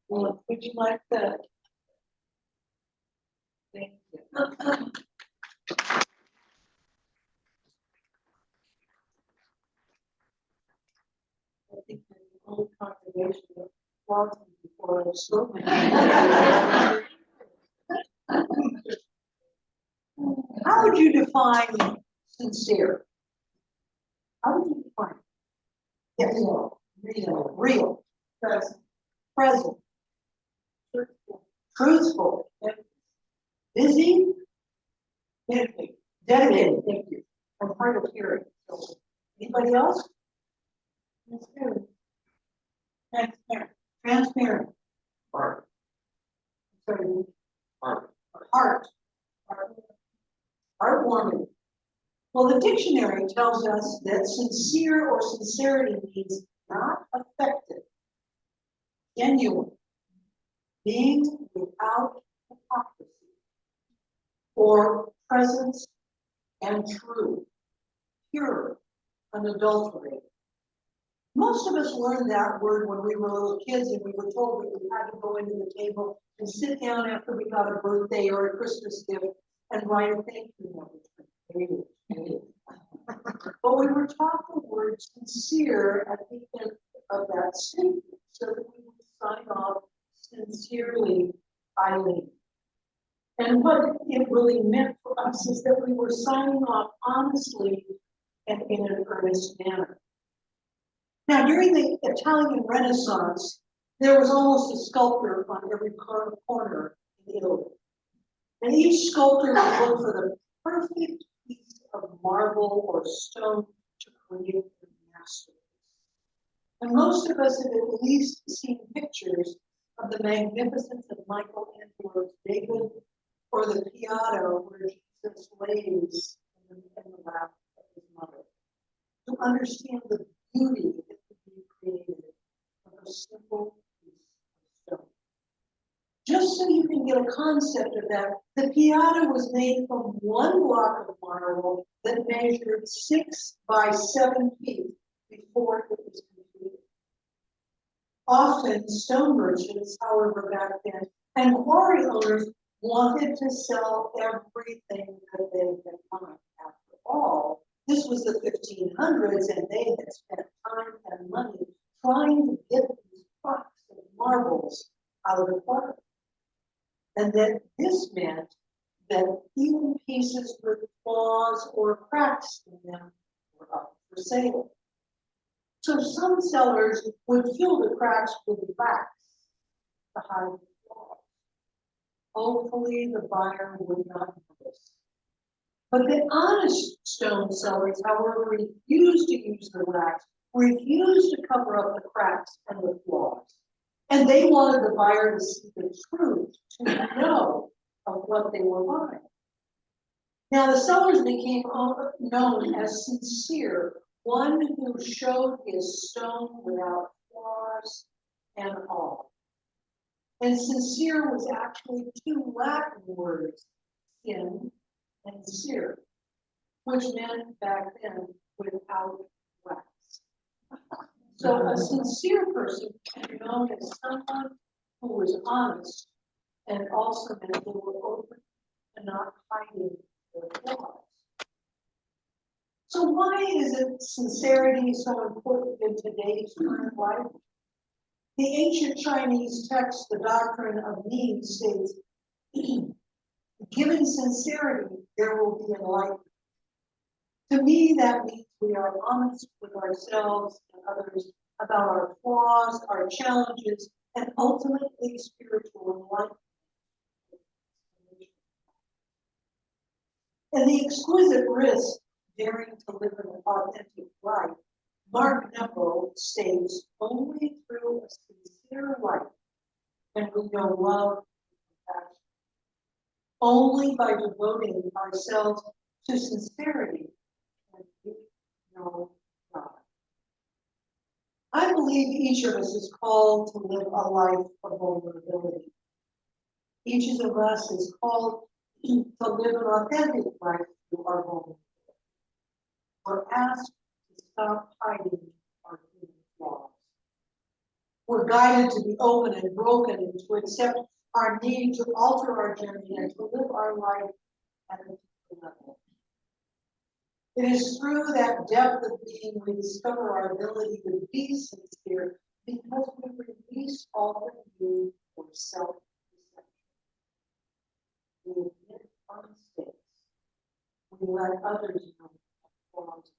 Well, would you like that? Thank you. I think the only congregation that walked before I spoke. How would you define sincere? How would you define it? Yes. Real. Present. Truthful. Busy. Dedicated. Thank you. I'm hard of hearing. So, anybody else? Transparent. Transparent. Heart. Sorry. Heart. Heart. Heartwarming. Well, the dictionary tells us that sincere or sincerity means not affected, genuine, being without hypocrisy, or presence and true, pure, unadulterated. Most of us learned that word when we were little kids and we were told that we had to go into the table and sit down after we got a birthday or a Christmas gift and write a thank you note. But we were taught the word sincere at the end of that statement so that we would sign off sincerely, Eileen. And what it really meant for us is that we were signing off honestly and in an earnest manner. Now, during the Italian Renaissance, there was almost a sculptor on every corner in Italy. And each sculptor would look for the perfect piece of marble or stone to create a masterpiece. And most of us have at least seen pictures of the magnificence of Michelangelo's David or the Pietà where Jesus lays in the lap of his mother. To understand the beauty that could be created from a simple piece of stone. Just so you can get a concept of that, the Pietà was made from one block of marble that measured 6 by 7 feet before it was completed. Often, stone merchants, however, back then, and quarry owners wanted to sell everything that they had mined. After all, this was the 1500s, and they had spent time and money trying to get these blocks of marbles out of the quarry. And that this meant that even pieces with flaws or cracks in them were up for sale. So some sellers would fill the cracks with wax to hide the flaws. Hopefully the buyer would not notice. But the honest stone sellers, however, refused to use the wax, refused to cover up the cracks and the flaws. And they wanted the buyer to see the truth, to know of what they were buying. Now the sellers became known as sincere, one who showed his stone without flaws and all. And sincere was actually 2 Latin words, sin and cere, which meant back then without wax. So a sincere person can be known as someone who was honest and also meant they were open and not hiding their flaws. So why is it sincerity so important in today's current life? The ancient Chinese text, the Doctrine of Needs, states, given sincerity, there will be enlightenment. To me, that means we are honest with ourselves and others about our flaws, our challenges, and ultimately spiritual enlightenment. And the exquisite risk daring to live an authentic life, Mark Nepo states, only through a sincere life can we know love and compassion. Only by devoting ourselves to sincerity can we know God. I believe each of us is called to live a life of vulnerability. Each of us is called to live an authentic life through our vulnerability. We're asked to stop hiding our human flaws. We're guided to be open and broken and to accept our need to alter our journey and to live our life at a deeper level. It is through that depth of being we discover our ability to be sincere because we release all the need for self-deception. We admit our mistakes. We let others know our flaws.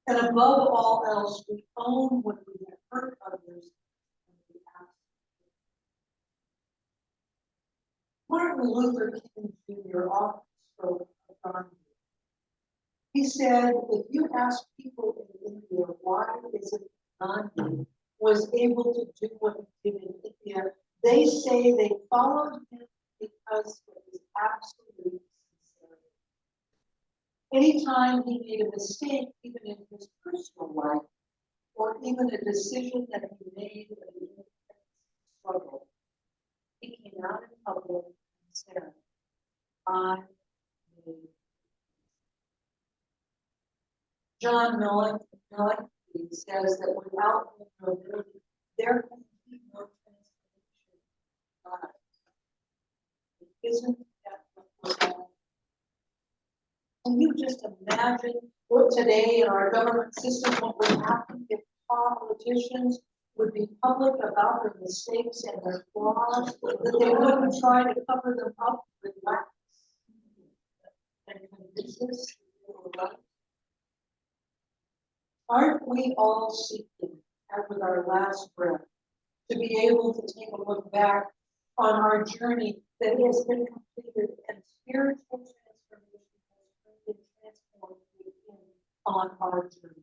And above all else, we own when we have hurt others and we ask. Martin Luther King Jr. often spoke of Gandhi. He said, if you ask people in India why is it Gandhi was able to do what he did in India, they say they followed him because of his absolute sincerity. Anytime he made a mistake, even in his personal life, or even a decision that he made in an intense struggle, he came out in public and said, I made. John Millick says that without vulnerability, there can be no transformation in lives. Isn't that what we're all? Can you just imagine what today in our government system, what would happen if politicians would be public about their mistakes and their flaws, that they wouldn't try to cover them up with wax and convince us that they were right? Aren't we all seeking, as with our last breath, to be able to take a look back on our journey that has been completed and spiritual transformation has been transformed within on our journeys?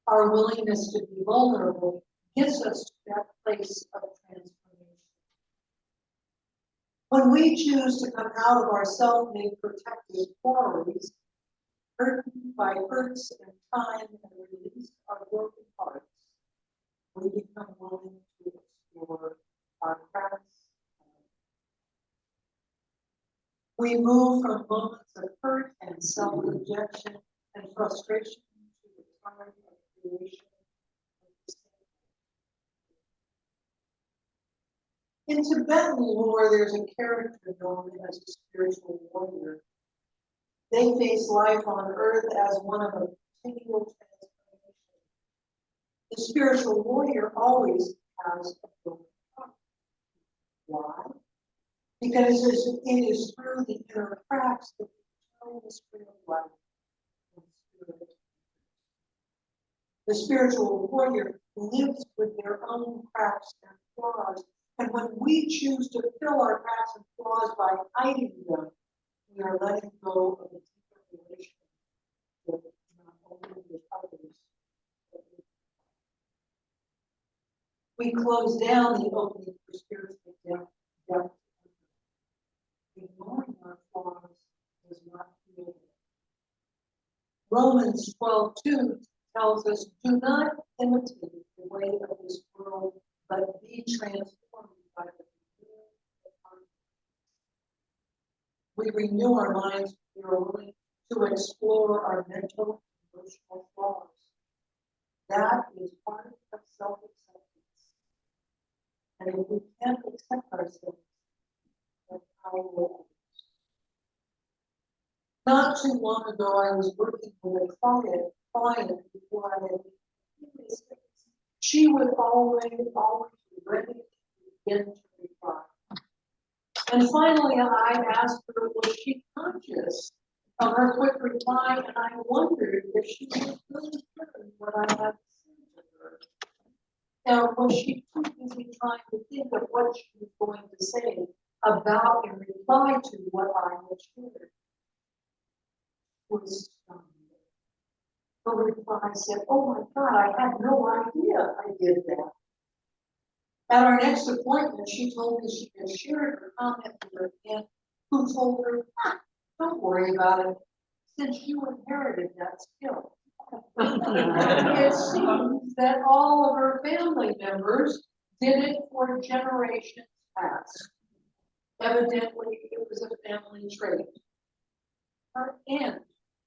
Our willingness to be vulnerable gets us to that place of transformation. When we choose to come out of our self-made protective quarries, burdened by hurts and time and release our broken hearts, we become willing to explore our cracks. We move from moments of hurt and self-rejection and frustration to the time of creation. In Tibetan lore, there's a character known as a spiritual warrior. They face life on earth as one of a continual transformation. The spiritual warrior always has a broken heart. Why? Because it is through the inner cracks that we turn the spring of life and spirit. The spiritual warrior lives with their own cracks and flaws, and when we choose to fill our cracks and flaws by hiding them, we are letting go of the deeper relation with not only with others, but with God. We close down the opening for spiritual depth. Ignoring our flaws does not heal them. Romans 12:2 tells us, do not imitate the way of this world, but be transformed by the renewal of our minds. We renew our minds, we are willing to explore our mental and emotional flaws. That is part of self-acceptance. And if we can't accept ourselves, then how will others? Not too long ago, I was working with a client before I had this. She was always ready to begin to reply. And finally, I asked her, was she conscious of her quick reply? And I wondered if she was really hearing what I had to say to her. Now, was she too busy trying to think of what she was going to say about in reply to what I had shared? Was stunned. Her reply said, oh my God, I had no idea I did that. At our next appointment, she told me she had shared her comment with her aunt, who told her, don't worry about it, since you inherited that skill. It seems that all of her family members did it for generations past. Evidently, it was a family trait. Her aunt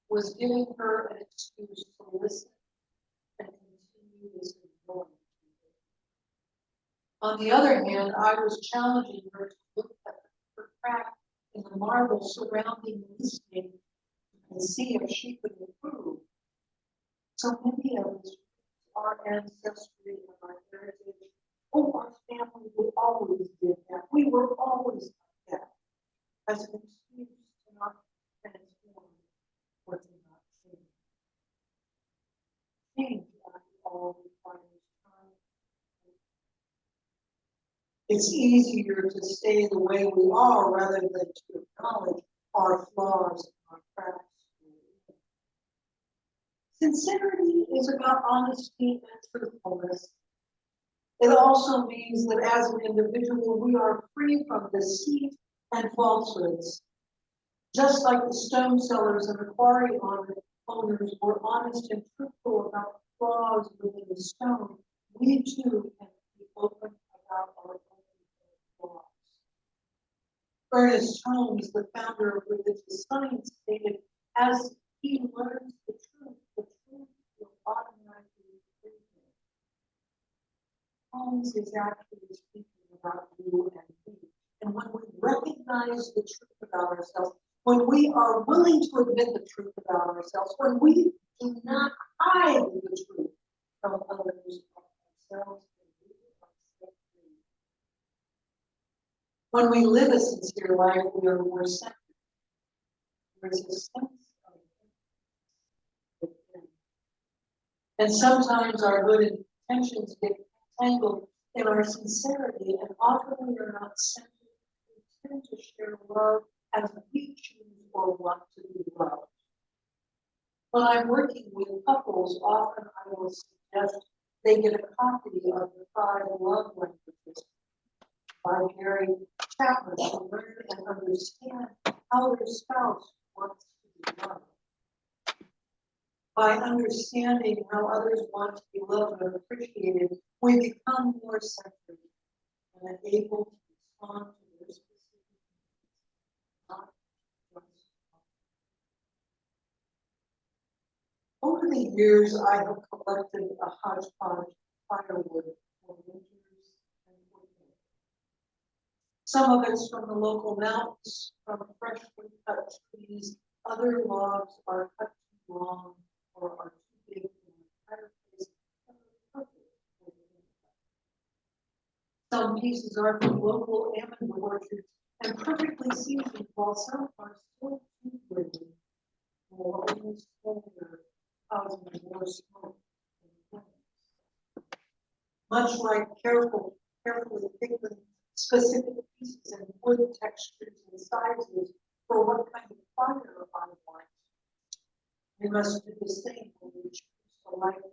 was giving her an excuse to listen and continue this ignoring. On the other hand, I was challenging her to look at the crack in the marble surrounding listening and see if she could improve. So many of us, our ancestry and our heritage, oh, our family would always did that. We were always like that, as an excuse to not transform or to not change. Change, after all, requires time. It's easier to stay the way we are rather than to acknowledge our flaws and our cracks. Sincerity is about honesty and truthfulness. It also means that as an individual, we are free from deceit and falsehoods. Just like the stone sellers and the quarry owners were honest and truthful about flaws within the stone, we too can be open about our own flaws. Ernest Holmes, the founder of religious science, stated, as he learns the truth will automatically free him. Holmes is actually speaking about you and me. And when we recognize the truth about ourselves, when we are willing to admit the truth about ourselves, when we do not hide the truth from others of ourselves, when we live a sincere life, we are more centered. There is a sense of within. And sometimes our good intentions get tangled in our sincerity, and often we are not centered. We tend to share love as we choose or want to be loved. When I'm working with couples, often I will suggest they get a copy of the 5 Love Languages by Gary Chapman to learn and understand how their spouse wants to be loved. By understanding how others want to be loved and appreciated, we become more centered and able to respond to their specific needs, not just. Over the years, I have collected a hodgepodge firewood for winters and for days. Some of it's from the local mountains, from freshly cut trees. Other logs are cut too long or are too big for the fireplace. Some pieces are from local almond orchards and perfectly seasoned, while some are still too brittle and will only smolder, causing more smoke and flames. Much like carefully picking specific pieces and wood textures and sizes for what kind of fire I want, we must do the same when we choose to light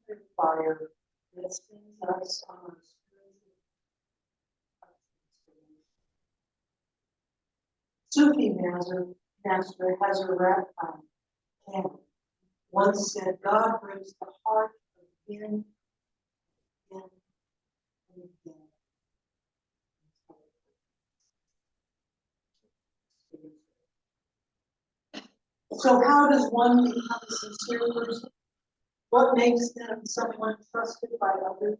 a fire that sends us on our spiritual Sufi master has a rap camp. Once said, God brings the heart again, again, and again. So how does one become a sincere person? What makes them someone trusted by others?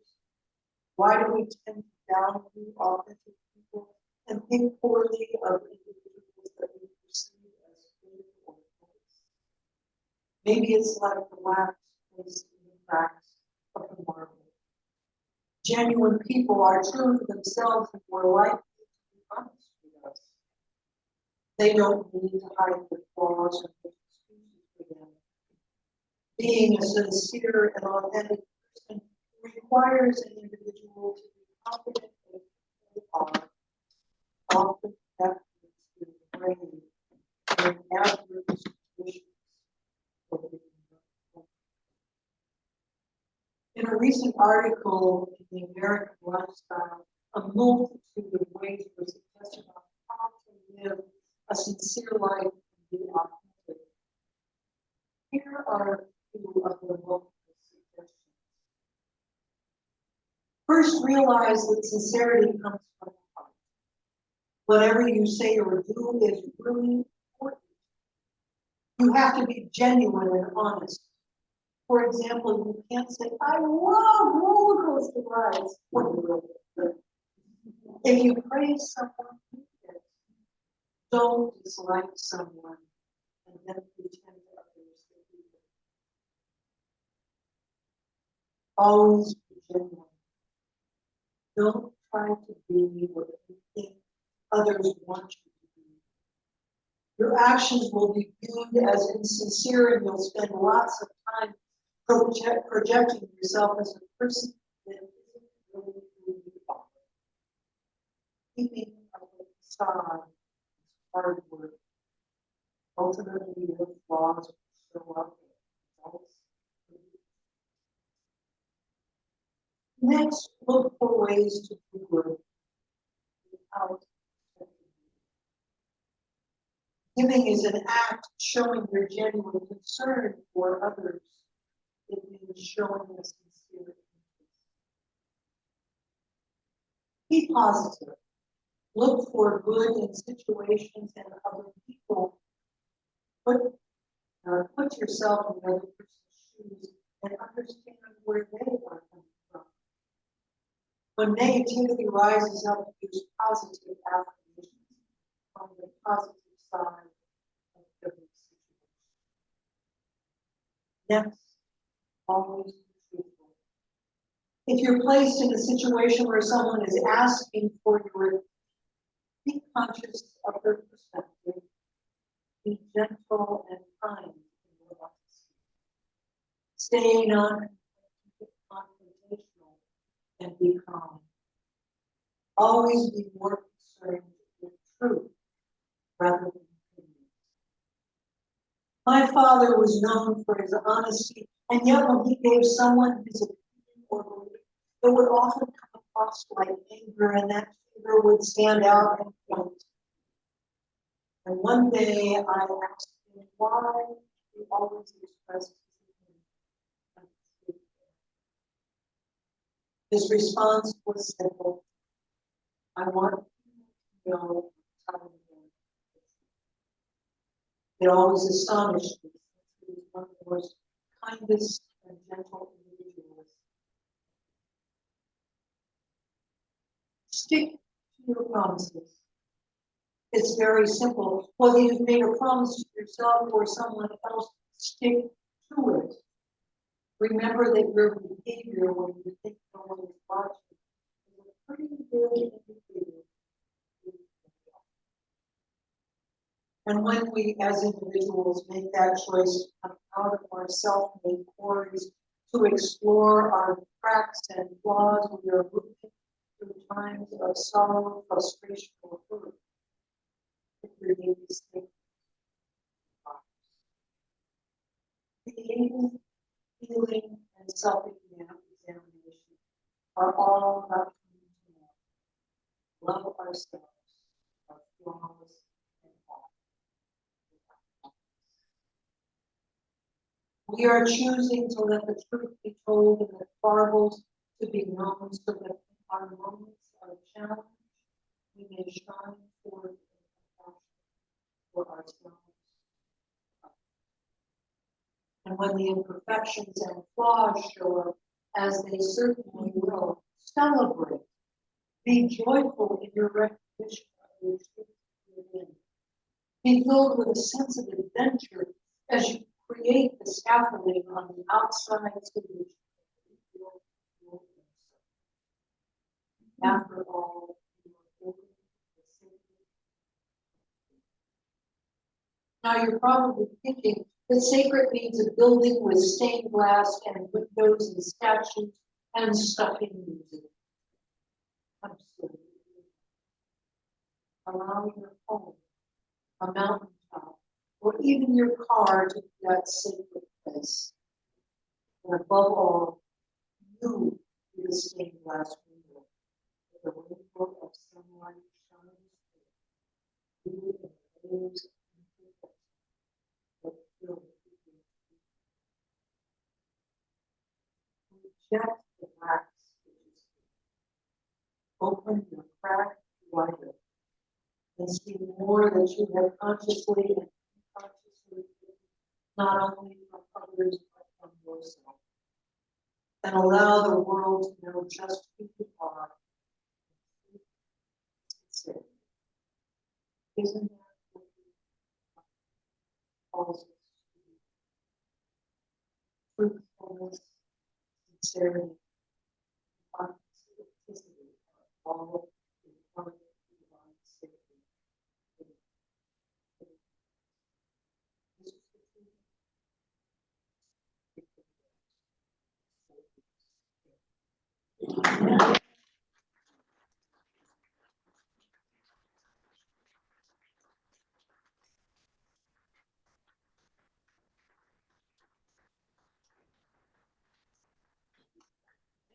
Why do we tend to value authentic people and think poorly of individuals that we perceive as fake or false? Maybe it's like the wax placed in the cracks of the marble. Genuine people are true to themselves and more likely to be honest with us. They don't need to hide their flaws or make excuses for them. Being a sincere and authentic person requires an individual to be confident in who they are, often that is brave and adverse situations. In a recent article in the American Lifestyle, a multitude of ways were suggested on how to live a sincere life and be authentic. Here are a few of the multiple suggestions. First, realize that sincerity comes from the heart. Whatever you say or do is really important. You have to be genuine and honest. For example, you can't say, I love roller coaster rides, when you really If you praise someone, don't dislike someone and then pretend to others that you do. Always be genuine. Don't try to be what you think others want you to be. Your actions will be viewed as insincere and you'll spend lots of time projecting yourself as a person that isn't really who you are. Keeping up a facade is hard work. Ultimately, your flaws will show up in results. Next, look for ways to do good without expecting. Giving is an act showing your genuine concern for others. It means showing a sincere interest. Be positive. Look for good in situations and other people. Put yourself in the other person's shoes and understand where they are coming from. When negativity rises up, use positive affirmations on the positive side of every situation. Next, always be truthful. If you're placed in a situation where someone is asking for your advice, be conscious of their perspective. Be gentle and kind in your life. Stay non-confrontational and be calm. Always be more concerned with truth rather than opinions. My father was known for his honesty, and yet when he gave someone his opinion or belief, it would often come across like anger, and that finger would stand out and point. And one day I asked him why he always expressed his opinion. His response was simple. I want you to know how to do it. It always astonished me since he was one of the most kindest and gentle individuals. Stick to your promises. It's very simple. Whether you've made a promise to yourself or someone else, stick to it. Remember that your behavior when you think no one is watching is a pretty good indicator. And when we as individuals make that choice to come out of our self-made quarries to explore our cracks and flaws, we are moving through times of sorrow, frustration, or hurt. Creating, healing, and self-examination are all about coming to love ourselves, our flaws, and all. We are choosing to let the truth be told and the marvels to be known so that in our moments of challenge, we may shine forth for ourselves. And when the imperfections and flaws show up, as they certainly will, celebrate. Be joyful in your recognition of your truth within. Be filled with a sense of adventure as you create the scaffolding on the outside to which you feel your inside. After all, you are building the sacred. Now you're probably thinking that sacred means a building with stained glass and windows and statues and stuffing music. Absolutely. Allow your home, a mountaintop, or even your car to be that sacred place. And above all, you be the stained glass window, where the rainbow of sunlight shines through. You and the waves that fill the people. Reject the black spaces. Open your crack wider and see more that you have consciously and unconsciously given, not only from others but from yourself. And allow the world to know just who you are Isn't that what the calls us to? Truthfulness, sincerity, authenticity, all in front of divine safety.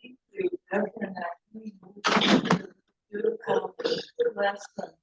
Thank you, Reverend Eileen. Beautiful lesson.